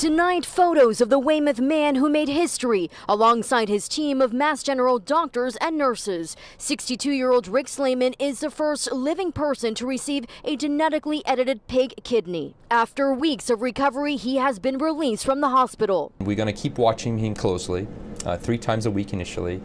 Tonight, photos of the Weymouth man who made history alongside his team of Mass General doctors and nurses. 62-year-old Rick Slayman is the first living person to receive a genetically edited pig kidney. After weeks of recovery, he has been released from the hospital. We're going to keep watching him closely, 3 times a week initially.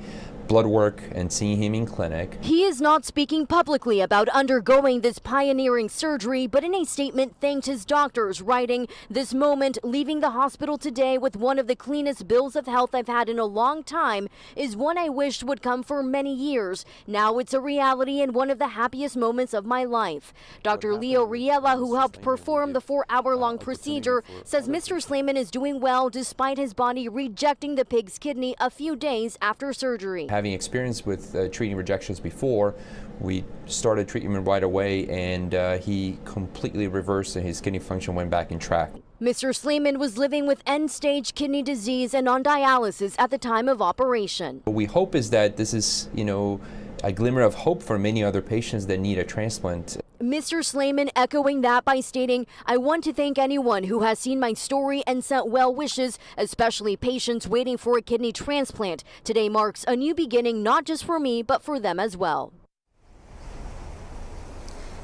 Blood work and seeing him in clinic. He is not speaking publicly about undergoing this pioneering surgery, but in a statement thanked his doctors, writing, "This moment, leaving the hospital today with one of the cleanest bills of health I've had in a long time, is one I wished would come for many years. Now it's a reality and one of the happiest moments of my life." Dr. Leo Riella, who helped perform the 4-hour-long procedure, says Mr. Slayman is doing well despite his body rejecting the pig's kidney a few days after surgery. Having experience with treating rejections before, we started treatment right away, and he completely reversed and his kidney function went back in track. Mr. Slayman was living with end-stage kidney disease and on dialysis at the time of operation. What we hope is that this is, a glimmer of hope for many other patients that need a transplant. Mr. Slayman echoing that by stating, "I want to thank anyone who has seen my story and sent well wishes, especially patients waiting for a kidney transplant. Today marks a new beginning, not just for me, but for them as well."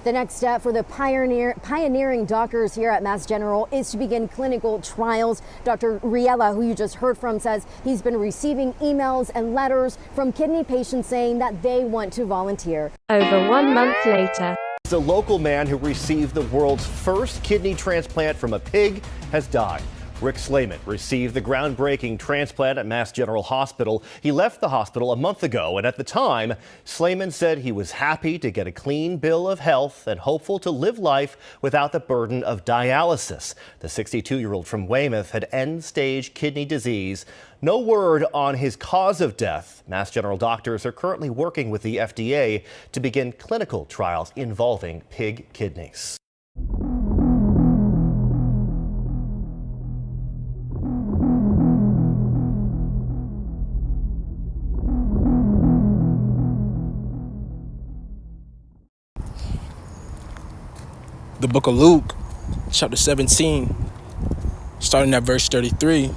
The next step for the pioneering doctors here at Mass General is to begin clinical trials. Dr. Riella, who you just heard from, says he's been receiving emails and letters from kidney patients saying that they want to volunteer. Over 1 month later, the local man who received the world's first kidney transplant from a pig has died. Rick Slayman received the groundbreaking transplant at Mass General Hospital. He left the hospital a month ago, and at the time, Slayman said he was happy to get a clean bill of health and hopeful to live life without the burden of dialysis. The 62-year-old from Weymouth had end-stage kidney disease. No word on his cause of death. Mass General doctors are currently working with the FDA to begin clinical trials involving pig kidneys. The book of Luke, chapter 17, starting at verse 33.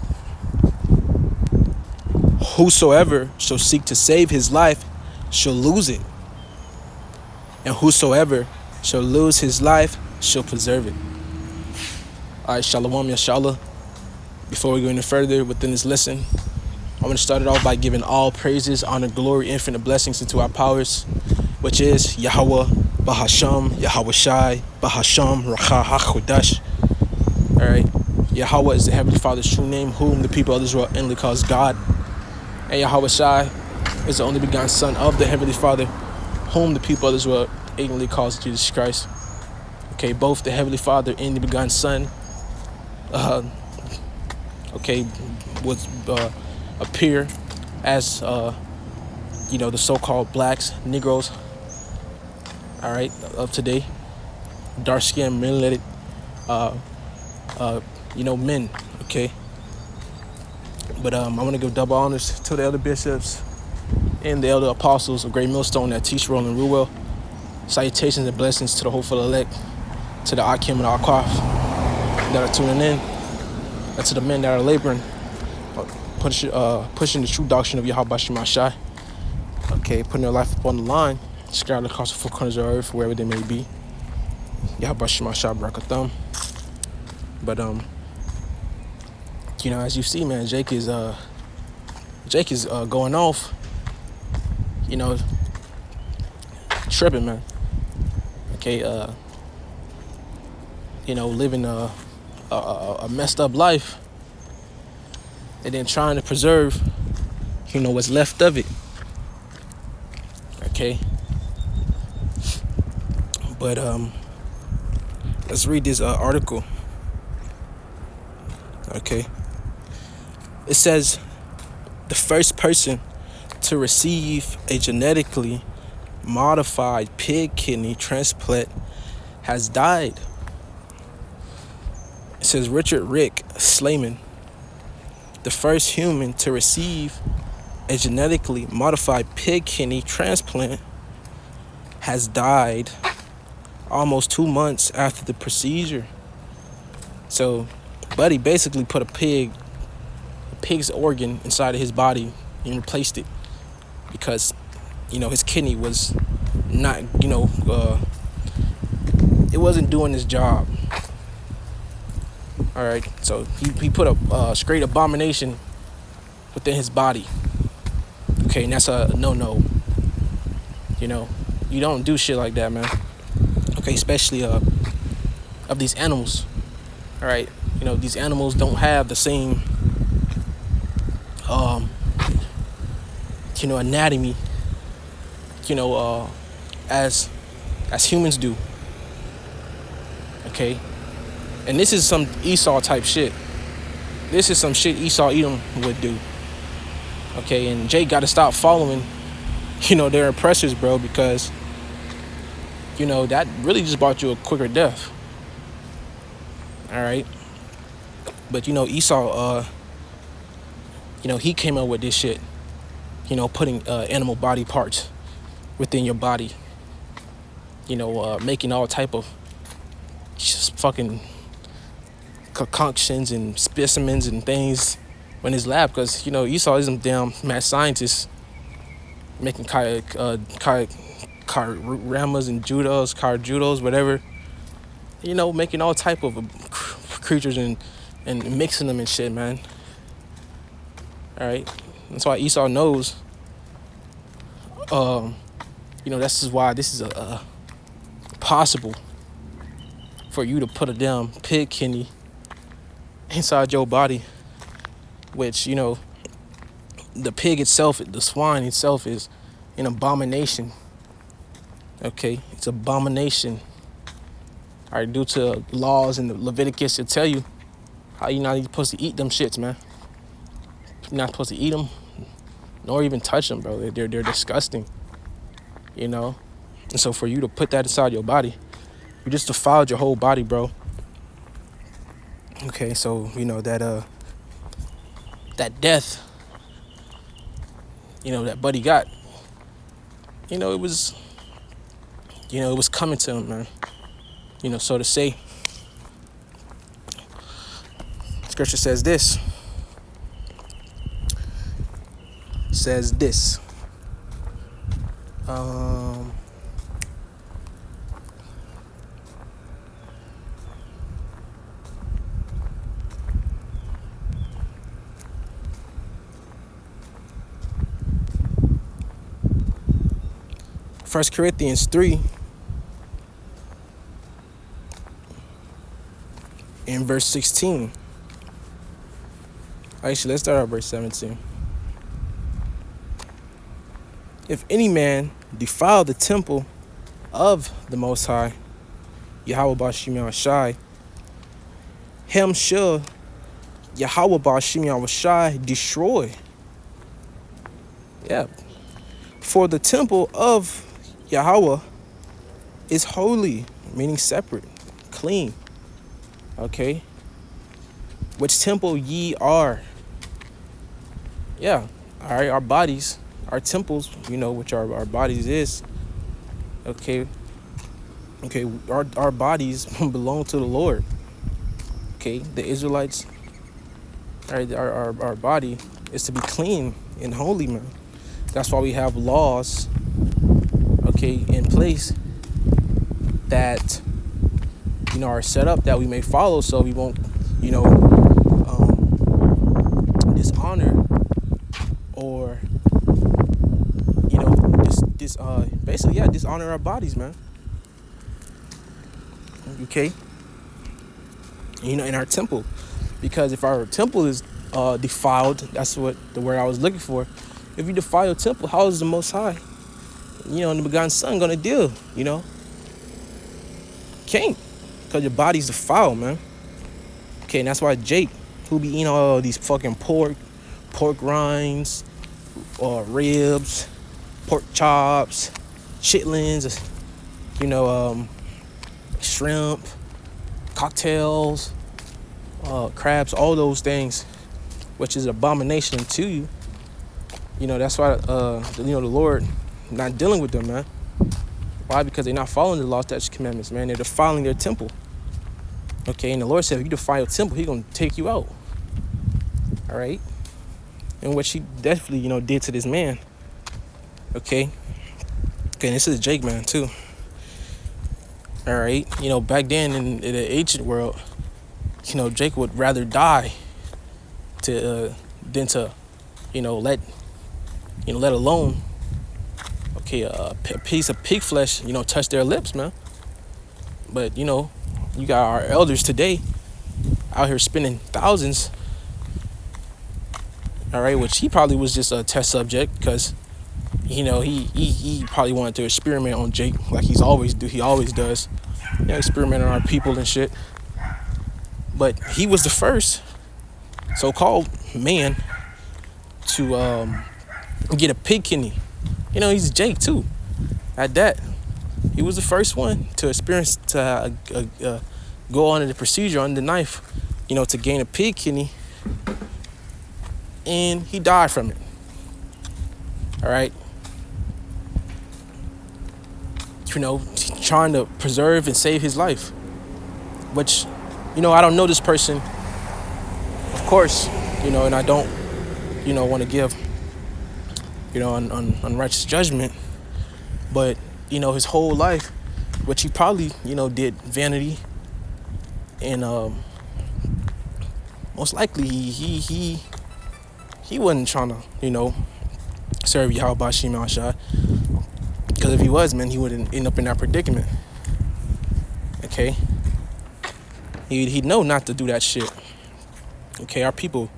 Whosoever shall seek to save his life shall lose it, and whosoever shall lose his life shall preserve it. All right, shalom, yashallah. Before we go any further within this lesson, I want to start it off by giving all praises, honor, glory, infinite blessings into our powers, which is Yahweh, Bahasham, Yahweh Shai, Bahasham, Racha HaChodash. All right, Yahweh is the Heavenly Father's true name, whom the people of Israel inly calls God. And Yahweh Shai is the only begotten Son of the Heavenly Father, whom the people of Israel ignorantly calls Jesus Christ. Okay, both the Heavenly Father and the begotten Son, would appear as, the so-called blacks, Negroes, all right, of today, dark-skinned, melanated, men, okay? But I want to give double honors to the elder bishops and the elder apostles of Great Millstone that teach, roll, and rule well. Salutations and blessings to the hopeful elect, to the Akim and Akwaf that are tuning in, and to the men that are laboring, pushing the true doctrine of Yahweh Shema Shai. Okay, putting their life upon the line, scattered across the 4 corners of the earth, wherever they may be. Yahweh Shema Shai Barakatham. But as you see, man, Jake is going off, tripping, man. Okay, living a messed up life, and then trying to preserve, what's left of it. Okay, but let's read this article. Okay. It says, the first person to receive a genetically modified pig kidney transplant has died. It says Rick Slayman, the first human to receive a genetically modified pig kidney transplant, has died almost 2 months after the procedure. So Buddy basically put a pig's organ inside of his body and replaced it because, his kidney was not, it wasn't doing its job. All right, so he put a straight abomination within his body. Okay, and that's a no-no. You don't do shit like that, man. Okay, especially of these animals. All right, these animals don't have the same anatomy, as humans do. Okay, and this is some Esau type shit. This is some shit Esau Edom would do. Okay, and Jake got to stop following, their oppressors, bro, because, that really just brought you a quicker death. All right, but Esau, he came up with this shit, putting animal body parts within your body, making all type of just fucking concoctions and specimens and things in his lab, because Esau is some damn mad scientist making ramas and judos, whatever, making all type of creatures and mixing them and shit, man. All right, that's why Esau knows. This is why this is possible for you to put a damn pig kidney inside your body, which the pig itself, the swine itself, is an abomination. Okay, it's abomination. All right, due to laws in the Leviticus, it'll tell you how you're not even supposed to eat them shits, man. You're not supposed to eat them, nor even touch them, bro. They're disgusting, And so for you to put that inside your body, you just defiled your whole body, bro. Okay, so that death, that buddy got, it was coming to him, man. So to say. Scripture says this. First Corinthians 3 in verse 16. Actually, let's start at verse 17. If any man defile the temple of the Most High, Yahweh Ba'Shem Shai, him shall Yahweh Ba'Shem Shai destroy. Yeah. For the temple of Yahweh is holy, meaning separate, clean. Okay? Which temple ye are. Yeah. All right, our bodies, our temples, which our bodies is. Okay. Okay, our bodies belong to the Lord. Okay, the Israelites, all right, our body is to be clean and holy, man. That's why we have laws, okay, in place that, are set up that we may follow, so we won't, dishonor or, dishonor our bodies, man. Okay. In our temple, because if our temple is defiled, that's what the word I was looking for. If you defile your temple, how is the Most High, and the begotten Son gonna deal? Can't, because your body's defiled, man. Okay, and that's why Jake, who be eating all these fucking pork rinds, ribs, pork chops, chitlins, shrimp, cocktails, crabs, all those things, which is an abomination to you. That's why the Lord not dealing with them, man. Why? Because they're not following the law, statutes, commandments, man. They're defiling their temple. Okay, and the Lord said, if you defile your temple, He's gonna take you out. All right, and what she definitely, did to this man. Okay, and this is Jake, man, too. All right, back then in the ancient world, Jake would rather die than to, let alone, okay, a piece of pig flesh, touch their lips, man. But you got our elders today out here spending thousands. All right, which he probably was just a test subject because, he probably wanted to experiment on Jake like he always does, experiment on our people and shit. But he was the first so-called man to get a pig kidney. He's Jake too. At that, he was the first one to experience go under the procedure under the knife, to gain a pig kidney, and he died from it. All right. Trying to preserve and save his life, which, I don't know this person, of course, and I don't, want to give, unrighteous judgment, but, his whole life, which he probably, did vanity, and most likely he wasn't trying to, serve Yahweh Shema Shah. Because if he was, man, he wouldn't end up in that predicament. Okay? He'd know not to do that shit. Okay, our people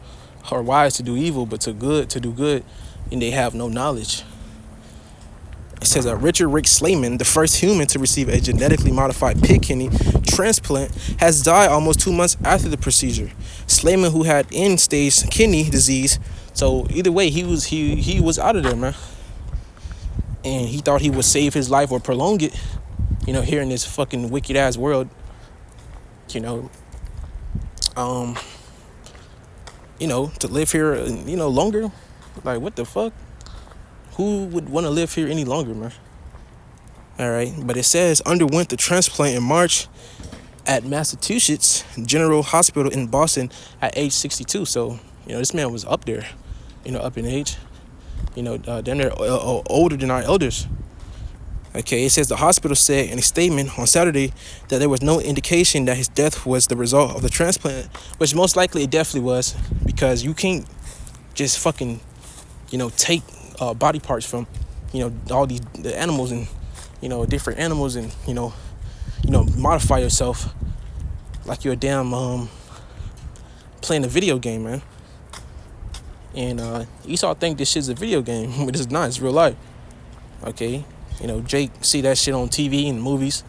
are wise to do evil, but to do good, and they have no knowledge. It says that Richard Rick Slayman, the first human to receive a genetically modified pig kidney transplant, has died almost 2 months after the procedure. Slayman, who had end-stage kidney disease, so either way, he was out of there, man. And he thought he would save his life or prolong it, here in this fucking wicked ass world, to live here, longer. Like, what the fuck? Who would want to live here any longer, man? All right, but it says underwent the transplant in March at Massachusetts General Hospital in Boston at age 62. So, this man was up there, up in age. Damn near older than our elders. Okay, it says the hospital said in a statement on Saturday that there was no indication that his death was the result of the transplant, which most likely it definitely was, because you can't just fucking, take body parts from, all the animals and, different animals and, modify yourself like you're a damn playing a video game, man. And Esau think this shit's a video game, but it's not. It's real life. Okay, Jake see that shit on TV and movies,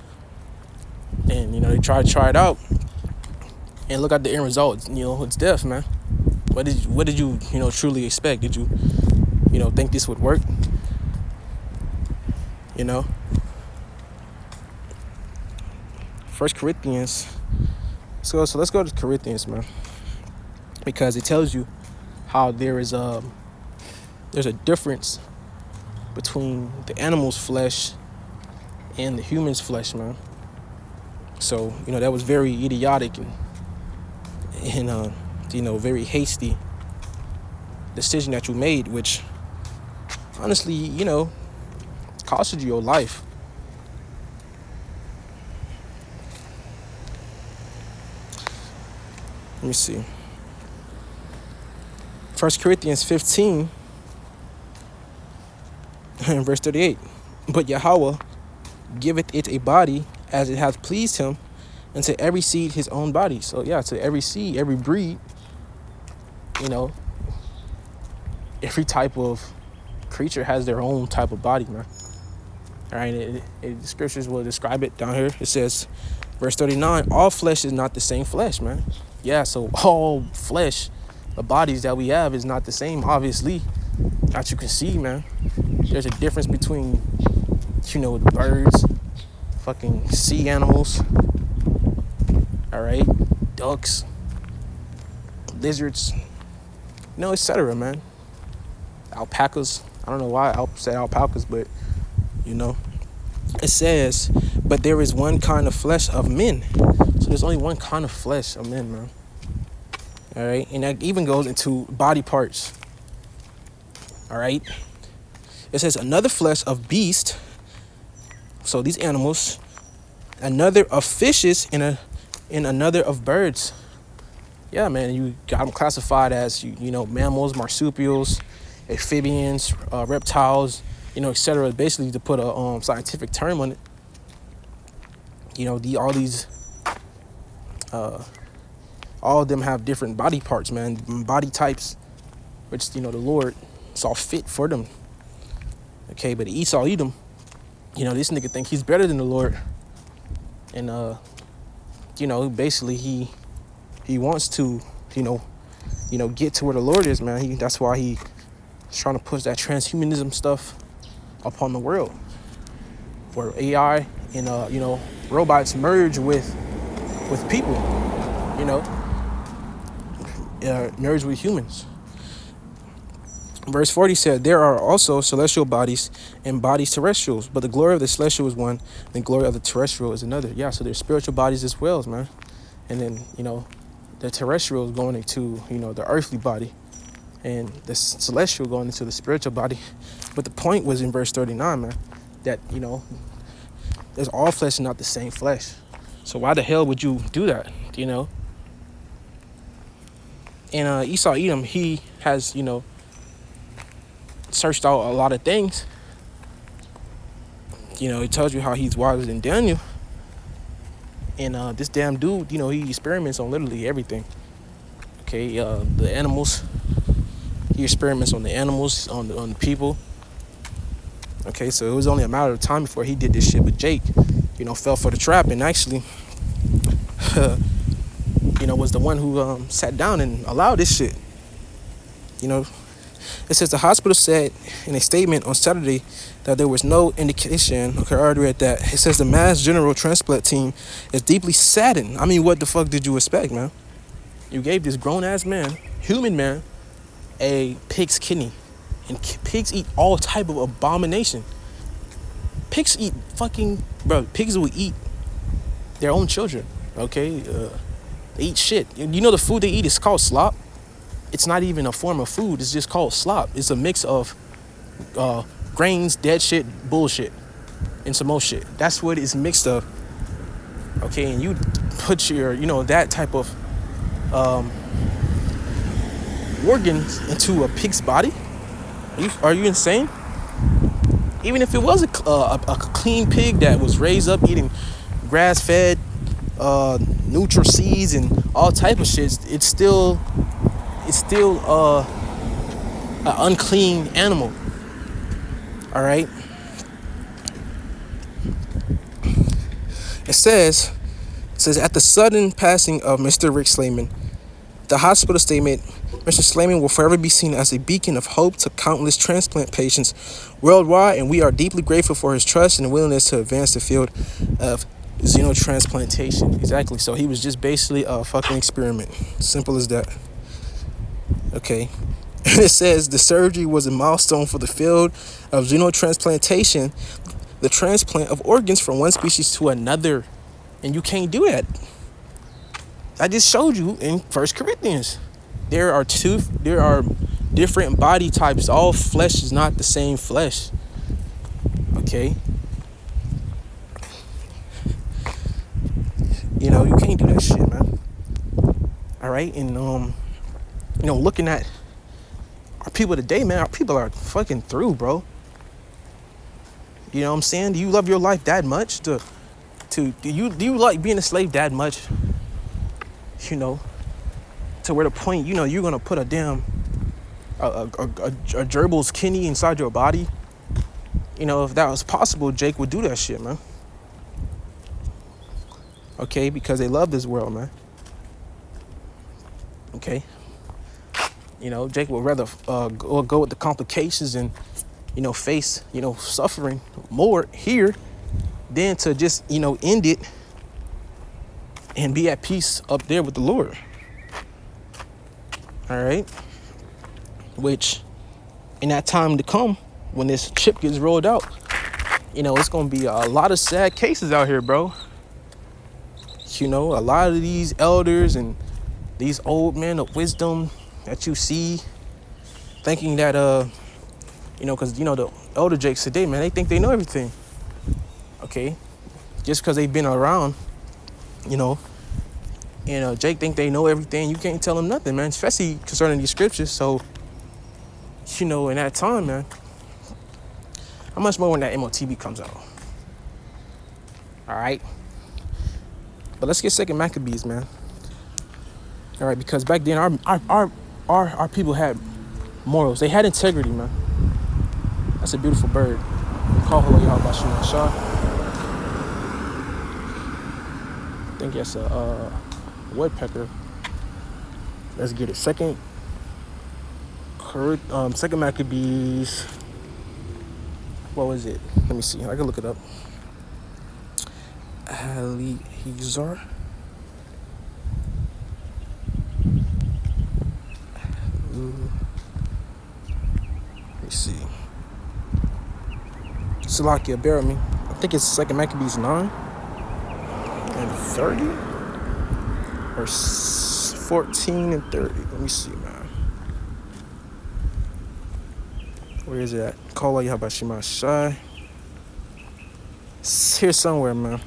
and they try it out, and look at the end result. It's death, man. What did you truly expect? Did you think this would work? First Corinthians. So let's go to Corinthians, man, because it tells you how there's a difference between the animal's flesh and the human's flesh, man. So, that was very idiotic and very hasty decision that you made, which honestly, costed you your life. Let me see. 1 Corinthians 15, verse 38. But Yahweh giveth it a body as it hath pleased him, and to every seed his own body. So yeah, to every seed, every breed, every type of creature has their own type of body, man. All right, the scriptures will describe it down here. It says, verse 39, all flesh is not the same flesh, man. Yeah, so all flesh, the bodies that we have is not the same, obviously, that you can see, man. There's a difference between, birds, fucking sea animals, all right, ducks, lizards, etc., man. Alpacas. I don't know why I said alpacas, but, it says, but there is one kind of flesh of men. So there's only one kind of flesh I'm in, man. All right, and that even goes into body parts. All right, it says another flesh of beast. So these animals, another of fishes, and another of birds. Yeah, man, you got them classified as you know, mammals, marsupials, amphibians, reptiles, you know, etc. Basically, to put a scientific term on it. You know, all of them have different body parts, man, body types, which, you know, the Lord saw fit for them. Okay, but Esau Edom, you know, this nigga think he's better than the Lord, and you know, basically he wants to, you know, get to where the Lord is, man. That's why he's trying to push that transhumanism stuff upon the world, where AI and you know, robots merge with people, you know, merge with humans. Verse 40 said, there are also celestial bodies and bodies terrestrials, but the glory of the celestial is one, and the glory of the terrestrial is another. Yeah, so there's spiritual bodies as well, man. And then, you know, the terrestrial is going into, you know, the earthly body, and the celestial going into the spiritual body. But the point was in verse 39, man, that, you know, there's all flesh and not the same flesh. So why the hell would you do that, you know? And Esau Edom, he has, you know, searched out a lot of things. You know, he tells you how he's wiser than Daniel. And this damn dude, you know, he experiments on literally everything. Okay, the animals. He experiments on the animals, on the people. Okay, so it was only a matter of time before he did this shit with Jake. You know, fell for the trap, and actually, you know, was the one who sat down and allowed this shit. You know, it says the hospital said in a statement on Saturday that there was no indication. Okay, I already read that. It says the Mass General transplant team is deeply saddened. I mean, what the fuck did you expect, man? You gave this grown-ass man, human man, a pig's kidney. And pigs eat all type of abomination. Pigs eat pigs will eat their own children, okay? They eat shit. You know the food they eat is called slop? It's not even a form of food. It's just called slop. It's a mix of grains, dead shit, bullshit, and some more shit. That's what it's mixed of. Okay, and you put your, you know, that type of organs into a pig's body? Are you insane? Even if it was a clean pig that was raised up eating grass-fed, neutral seeds and all type of shit, it's still an unclean animal. All right. It says at the sudden passing of Mr. Rick Slayman, the hospital statement, Mr. Slayman will forever be seen as a beacon of hope to countless transplant patients worldwide, and we are deeply grateful for his trust and willingness to advance the field of xenotransplantation. Exactly. So he was just basically a fucking experiment. Simple as that. Okay. And it says the surgery was a milestone for the field of xenotransplantation, the transplant of organs from one species to another. And you can't do that. I just showed you in 1 Corinthians. There are different body types. All flesh is not the same flesh. Okay? You know, you can't do that shit, man. All right? And, you know, looking at our people today, man, our people are fucking through, bro. You know what I'm saying? Do you love your life that much? Do you like being a slave that much? You know, to where the point, you know, you're gonna put a damn a gerbil's kidney inside your body. You know, if that was possible, Jake would do that shit, man. Okay, because they love this world, man. Okay. You know, Jake would rather go with the complications and, you know, face, you know, suffering more here than to just, you know, end it and be at peace up there with the Lord. All right. Which, in that time to come, when this chip gets rolled out, you know, it's going to be a lot of sad cases out here, bro. You know, a lot of these elders and these old men of wisdom that you see thinking that, you know, because, you know, the elder jakes today, man, they think they know everything. Okay? Just because they've been around, you know, and Jake think they know everything. You can't tell them nothing, man, especially concerning these scriptures. So, you know, in that time, man, how much more when that MOTB comes out? All right? But let's get Second Maccabees, man. All right, because back then our people had morals. They had integrity, man. That's a beautiful bird. Call her Yahabashim Shah. I think that's a woodpecker. Let's get it. Second Maccabees. What was it? Let me see. I can look it up. Eliezer. Let me see. Salakia, bear with me. I think it's Second Maccabees 9 and 30 or 14 and 30. Let me see, man. Where is it at? Kala Yahabashima Shai. It's here somewhere, man.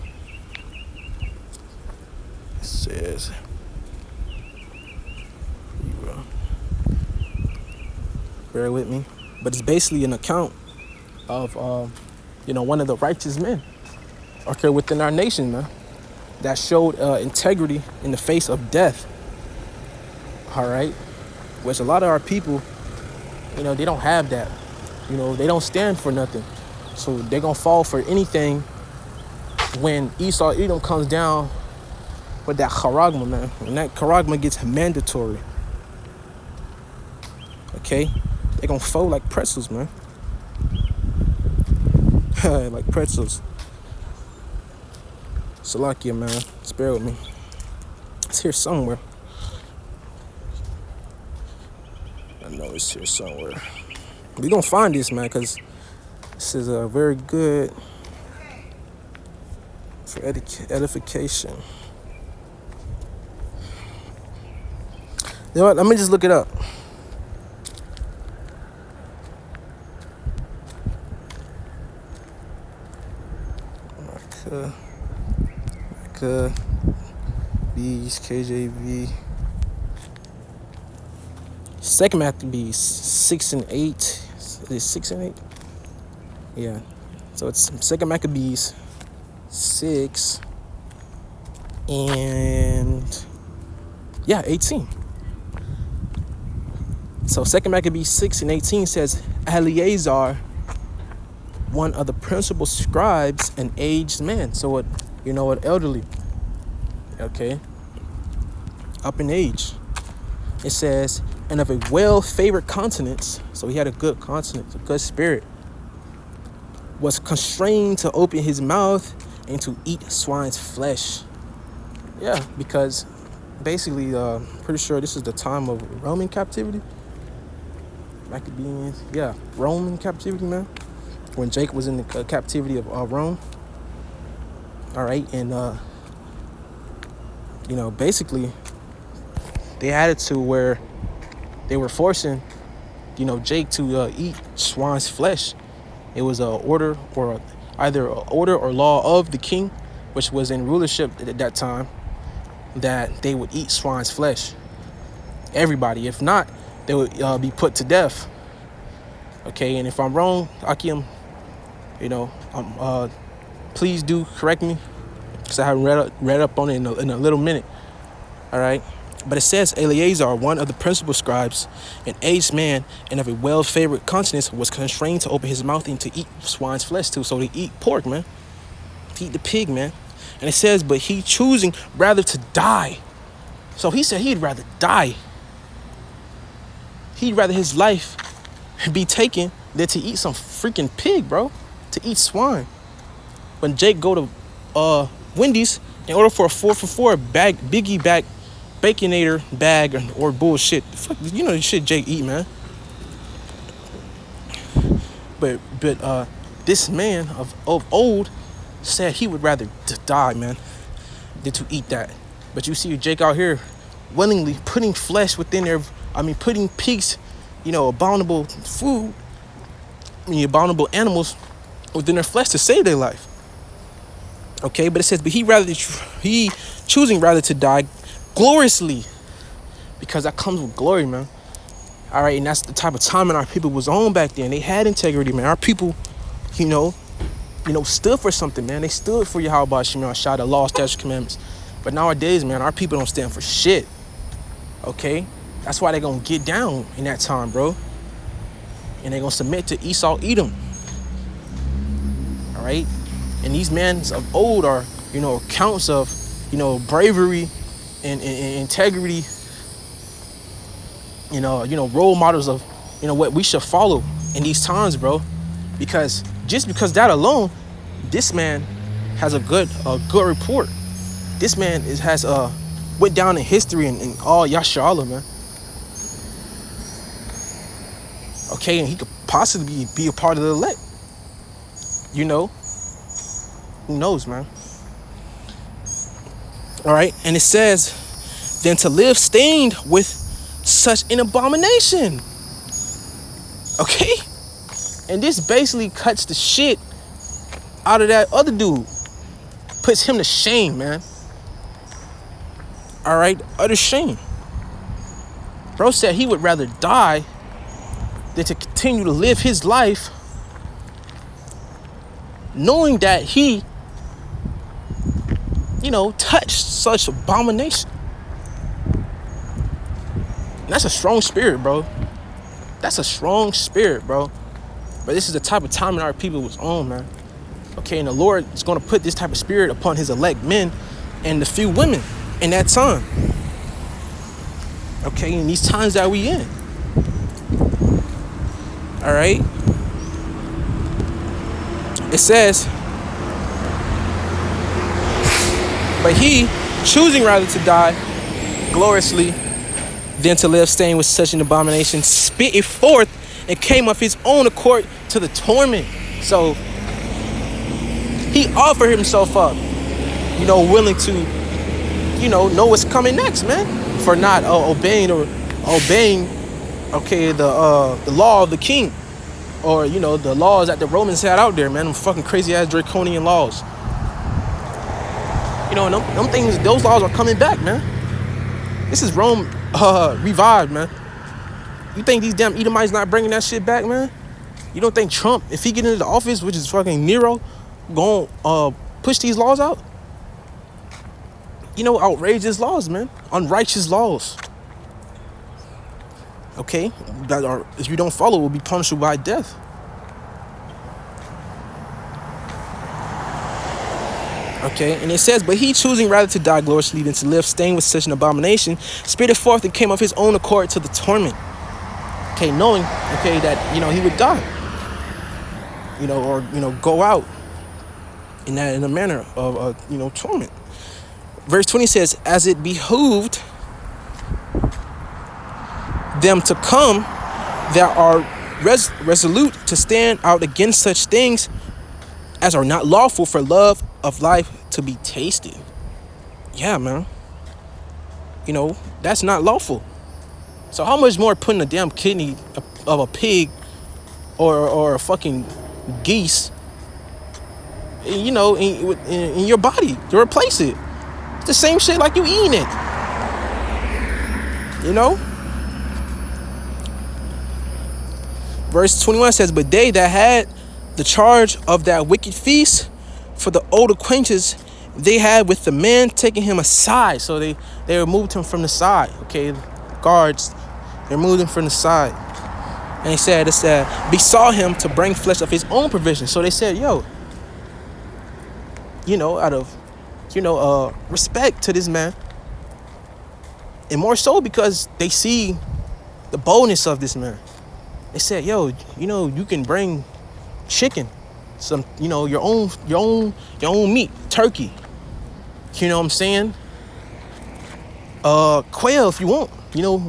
It says, bear with me. But it's basically an account of, you know, one of the righteous men, okay, within our nation, man, that showed integrity in the face of death. All right, which a lot of our people, you know, they don't have that. You know, they don't stand for nothing, so they're gonna fall for anything. When Esau Edom comes down with that charagma, man, when that charagma gets mandatory, okay, they're gonna fold like pretzels, man. Like pretzels. Salakia, man. Spare with me. It's here somewhere. I know it's here somewhere. We're gonna find this, man, because this is a very good for edification. You know what? Let me just look it up. Maccabees, KJV. Second Maccabees 6 and 8. Is it 6 and 8? Yeah. So it's Second Maccabees 6 and 18. So Second Maccabees 6 and 18 says Eleazar, one of the principal scribes, an aged man. So what, you know, an elderly, okay, up in age. It says, and of a well-favored countenance, so he had a good countenance, a good spirit, was constrained to open his mouth and to eat swine's flesh. Yeah, because basically, pretty sure this is the time of Roman captivity. Maccabees, yeah, Roman captivity, man. When Jake was in the captivity of Rome. All right, and you know, basically, they had it to where they were forcing, you know, Jake to eat swine's flesh. It was a order, or either an order or law of the king, which was in rulership at that time, that they would eat swine's flesh. Everybody. If not, they would be put to death. Okay, and if I'm wrong, Akim, you know, please do correct me, because I haven't read up on it in a little minute. All right. But it says Eleazar, one of the principal scribes, an aged man and of a well-favored countenance, was constrained to open his mouth and to eat swine's flesh too. So they eat pork, man. To eat the pig, man. And it says, but he choosing rather to die. So he said he'd rather die. He'd rather his life be taken than to eat some freaking pig, bro. To eat swine. When Jake go to Wendy's in order for a 4-for-4 bag, biggie bag, Baconator bag or bullshit. Fuck, you know the shit Jake eat, man. But this man of old said he would rather die, man. than to eat that. But you see Jake out here willingly putting flesh within their, putting pigs, abominable food, abominable animals within their flesh to save their life. Okay, but it says, but he choosing rather to die gloriously, because that comes with glory, man. All right, and that's the type of timing our people was on back then. They had integrity, man. Our people, stood for something, man. They stood for Yahweh Shema Shah, the law, statutes, commandments. But nowadays, man, our people don't stand for shit. Okay, that's why they gonna get down in that time, bro. And they gonna submit to Esau, Edom. All right, and these men of old are, accounts of, bravery and integrity. Role models of, what we should follow in these times, bro. Because that alone, this man has a good report. This man has went down in history and all Yasharallah, man. Okay, and he could possibly be a part of the elect. Who knows, man? All right, and it says, then to live stained with such an abomination. Okay, and this basically cuts the shit out of that other dude, puts him to shame, man. All right, utter shame. Bro said he would rather die than to continue to live his life knowing that he, touched such abomination. And that's a strong spirit, bro. That's a strong spirit, bro. But this is the type of timing our people was on, man. Okay, and the Lord is going to put this type of spirit upon his elect men and the few women in that time. Okay, in these times that we in. All right. It says, but he, choosing rather to die gloriously than to live stained with such an abomination, spit it forth and came of his own accord to the torment. So he offered himself up, willing to, know what's coming next, man, for not obeying, okay, the law of the king, or the laws that the Romans had out there, man, them fucking crazy ass draconian laws. And them things, those laws are coming back, man. This is Rome revived, man. You think these damn Edomites not bringing that shit back, man? You don't think Trump, if he get into the office, which is fucking Nero, gonna push these laws out? Outrageous laws, man. Unrighteous laws. Okay? That are, if you don't follow, will be punishable by death. Okay, and it says, but he choosing rather to die gloriously than to live stained with such an abomination, spitted forth and came of his own accord to the torment. Okay, knowing, okay, that, he would die. Or, go out in a manner of, torment. Verse 20 says, as it behooved them to come that are resolute to stand out against such things as are not lawful for love of life to be tasted. Yeah, man. That's not lawful. So how much more putting a damn kidney of a pig or a fucking geese, in your body to replace it? It's the same shit like you eating it. Verse 21 says, but they that had the charge of that wicked feast, for the old acquaintance they had with the man, taking him aside. So they removed him from the side. Okay, guards, they removed him from the side. And it said, besought him to bring flesh of his own provision. So they said, yo, out of, respect to this man. And more so because they see the boldness of this man. They said, yo, you can bring chicken, some, your own meat, turkey. You know what I'm saying? Quail if you want.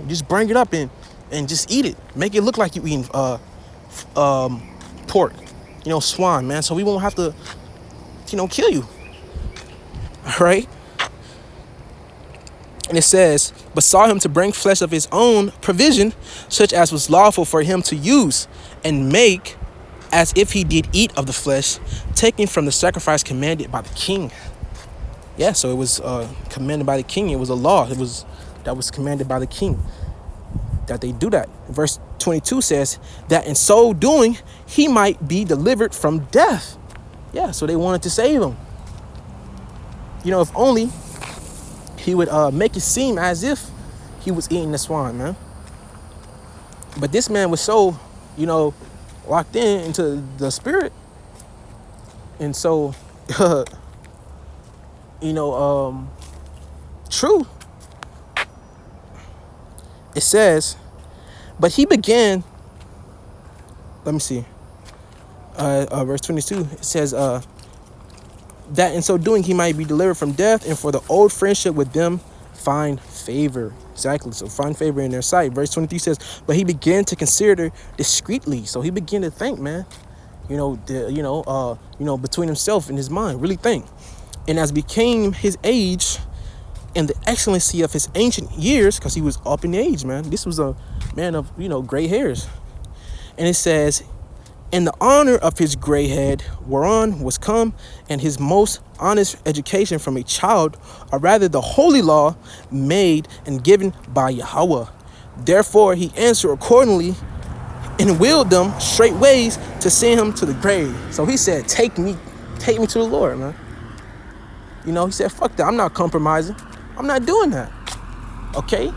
Just bring it up and just eat it. Make it look like you eating pork, swine, man. So we won't have to, kill you. All right. And it says, besought him to bring flesh of his own provision, such as was lawful for him to use, and make as if he did eat of the flesh, taken from the sacrifice commanded by the king. Yeah, so it was commanded by the king. It was a law. That was commanded by the king, that they do that. Verse 22 says that in so doing, he might be delivered from death. Yeah, so they wanted to save him. If only he would make it seem as if he was eating the swine, man. But this man was so, locked into the spirit. And so, true. It says, but he began, let me see, verse 22, it says, that in so doing he might be delivered from death, and for the old friendship with them find favor. Exactly, so find favor in their sight. Verse 23 says, but he began to consider discreetly. So he began to think, man, between himself and his mind, really think. And as became his age and the excellency of his ancient years, because he was up in age, man. This was a man of, gray hairs. And it says, and the honor of his gray head whereon was come, and his most honest education from a child, or rather the holy law made and given by Yahweh. Therefore he answered accordingly, and willed them straight ways to send him to the grave. So he said, take me to the Lord, man. He said, fuck that, I'm not compromising. I'm not doing that. Okay?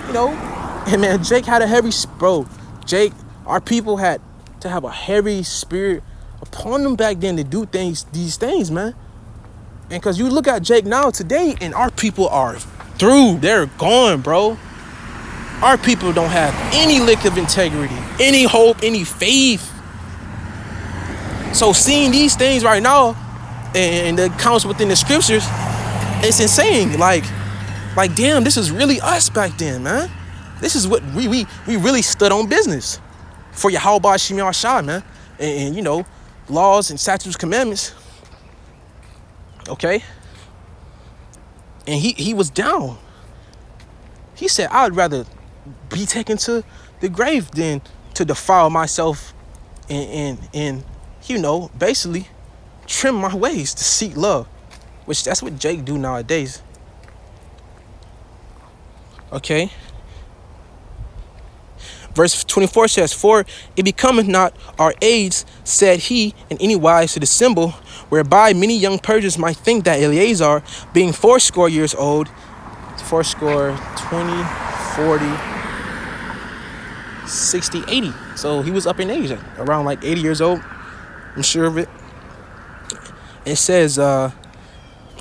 And man, Jake had a heavy, our people had to have a heavy spirit upon them back then to do these things, man. And because you look at Jake now today, and our people are through. They're gone, bro. Our people don't have any lick of integrity, any hope, any faith. So seeing these things right now, and the accounts within the scriptures, it's insane. Like damn, this is really us back then, man. This is what we really stood on business for Yahweh Shem Yahshua, man. And laws and statutes, commandments. Okay? And he was down. He said, I'd rather be taken to the grave than to defile myself and basically trim my ways to seek love. Which that's what Jake do nowadays. Okay? Verse 24 says, for it becometh not our age, said he, in any wise to dissemble, whereby many young Persians might think that Eleazar, being 80 years old, 20, 40, 60, 80. So he was up in age, around like 80 years old. I'm sure of it. It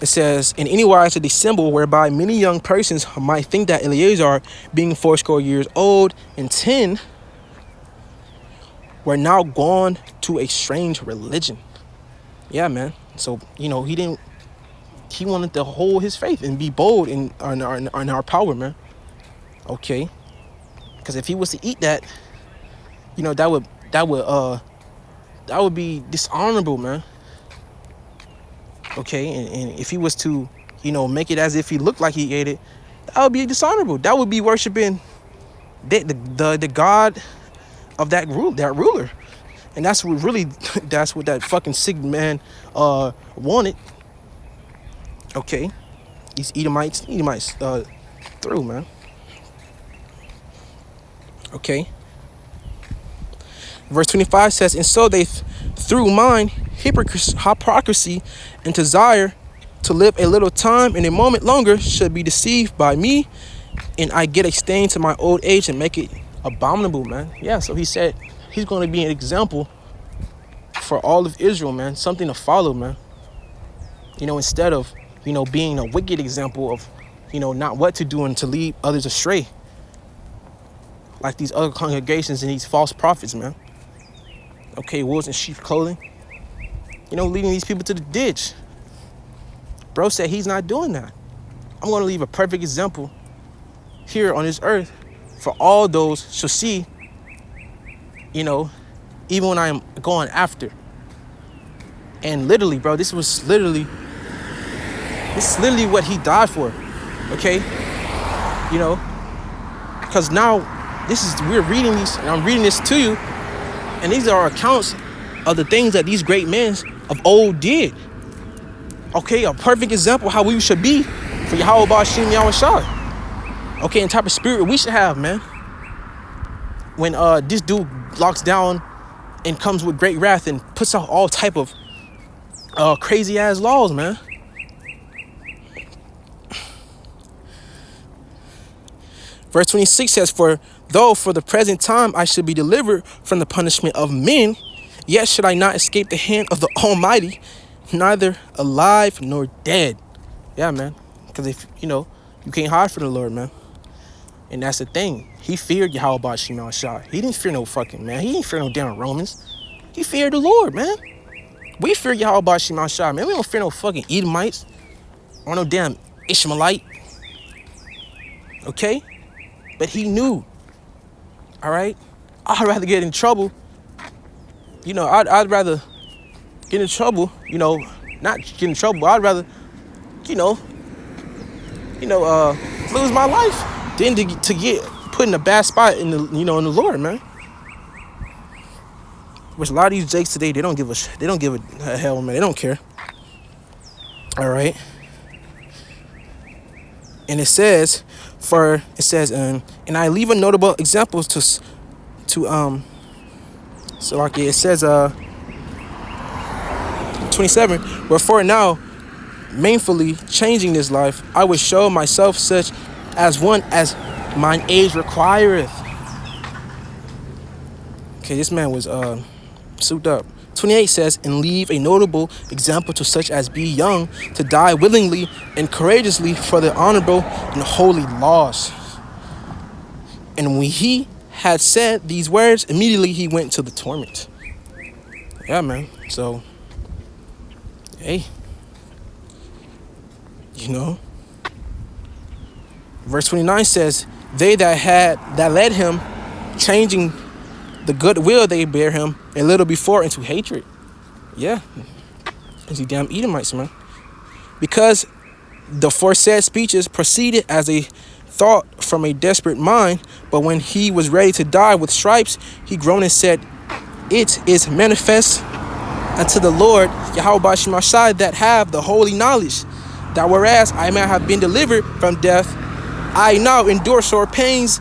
says, in any wise to dissemble, whereby many young persons might think that Eleazar, being 80 years old, and 10, were now gone to a strange religion. Yeah, man. So, he wanted to hold his faith and be bold in our power, man. Okay. Because if he was to eat that, that would be dishonorable, man. Okay, and if he was to, make it as if he looked like he ate it, that would be dishonorable. That would be worshiping the God of that ruler. And that's what that fucking sick man wanted. Okay, these Edomites through, man. Okay. Verse 25 says, and so they through mind hypocrisy and desire to live a little time and a moment longer should be deceived by me, and I get a stain to my old age and make it abominable, man. Yeah, so he said he's going to be an example for all of Israel, man. Something to follow, man. Instead of, being a wicked example of, not what to do and to lead others astray. Like these other congregations and these false prophets, man. Okay, wolves in sheep's clothing. Leading these people to the ditch. Bro said he's not doing that. I'm going to leave a perfect example here on this earth for all those shall see, even when I am going after. And literally, bro, this is literally what he died for. Okay, you know, because now we're reading these, and I'm reading this to you, and these are accounts of the things that these great men of old did. Okay, a perfect example of how we should be for Yahweh Ba'ashim Yahweh Shai. Okay, and type of spirit we should have, man. When this dude locks down and comes with great wrath and puts out all type of crazy ass laws, man. Verse 26 says, for though for the present time I should be delivered from the punishment of men, yet should I not escape the hand of the Almighty, neither alive nor dead. Yeah, man. Because if, you can't hide from the Lord, man. And that's the thing. He feared Yahweh Ba'ashim Yahweh Shai. He didn't fear no fucking, man. He didn't fear no damn Romans. He feared the Lord, man. We fear Yahweh Ba'ashim Yahweh Shai, man. We don't fear no fucking Edomites or no damn Ishmaelite. Okay? But he knew. All right? I'd rather get in trouble. I'd rather get in trouble, not get in trouble, but I'd rather, lose my life than to get put in a bad spot in the Lord, man. Which a lot of these jakes today, they don't give a hell, man. They don't care. All right. And it says, and I leave a notable example it says 27, wherefore now mainfully changing this life, I would show myself such as one as mine age requireth. Okay, this man was souped up. 28 says, and leave a notable example to such as be young, to die willingly and courageously for the honorable and holy laws. And when he had said these words, immediately he went to the torment. Yeah, man. So, hey, Verse 29 says, they that led him, changing the goodwill they bear him a little before into hatred. Yeah. It's the damn Edomites, man. Because the foresaid speeches proceeded as a thought from a desperate mind, but when he was ready to die with stripes, he groaned and said, it is manifest unto the Lord, Yahweh Ba'ashim Shai, that have the holy knowledge, that whereas I may have been delivered from death, I now endure sore pains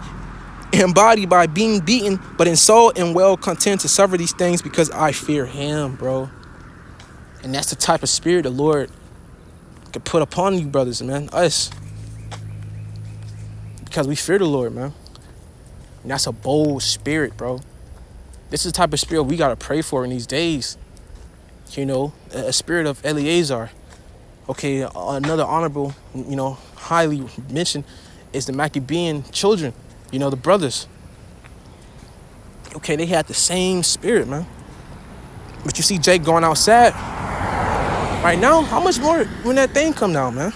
in body by being beaten, but in soul am well content to suffer these things because I fear him, bro. And that's the type of spirit the Lord could put upon you, brothers, man. Us. Because we fear the Lord, man. And that's a bold spirit, bro. This is the type of spirit we got to pray for in these days. A spirit of Eleazar. Okay, another honorable, highly mentioned is the Maccabean children. The brothers. Okay, they had the same spirit, man. But you see Jake going outside right now. How much more when that thing come down, man?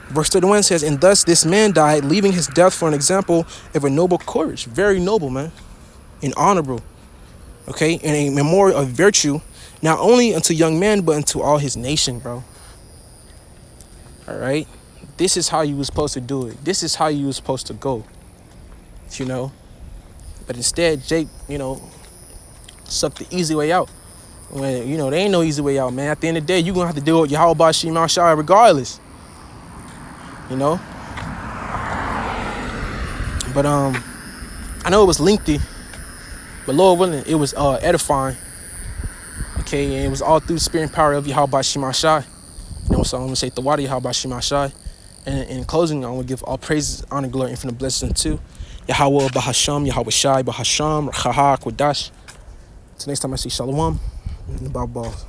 Verse 31 says, and thus this man died, leaving his death for an example of a noble courage. Very noble, man. And honorable. Okay, and a memorial of virtue, not only unto young men, but unto all his nation, bro. All right? This is how you was supposed to do it. This is how you was supposed to go. But instead, Jake, sucked the easy way out. When, there ain't no easy way out, man. At the end of the day, you're going to have to deal with Yahweh Ba'ashim Yahweh Shai regardless. But, I know it was lengthy, but Lord willing, it was edifying. Okay, and it was all through the spirit and power of Yahweh Ba'ashim Yahweh Shai. So I'm going to say the water Yahweh Ba'ashim Yahweh Shai. And in closing, I'm going to give all praises, honor, glory, infinite blessings to Yahweh Ba'asham, Yahweh Shai, Ba'asham, Rachaha, Kodash. Till next time I see Shalom, and the Balls.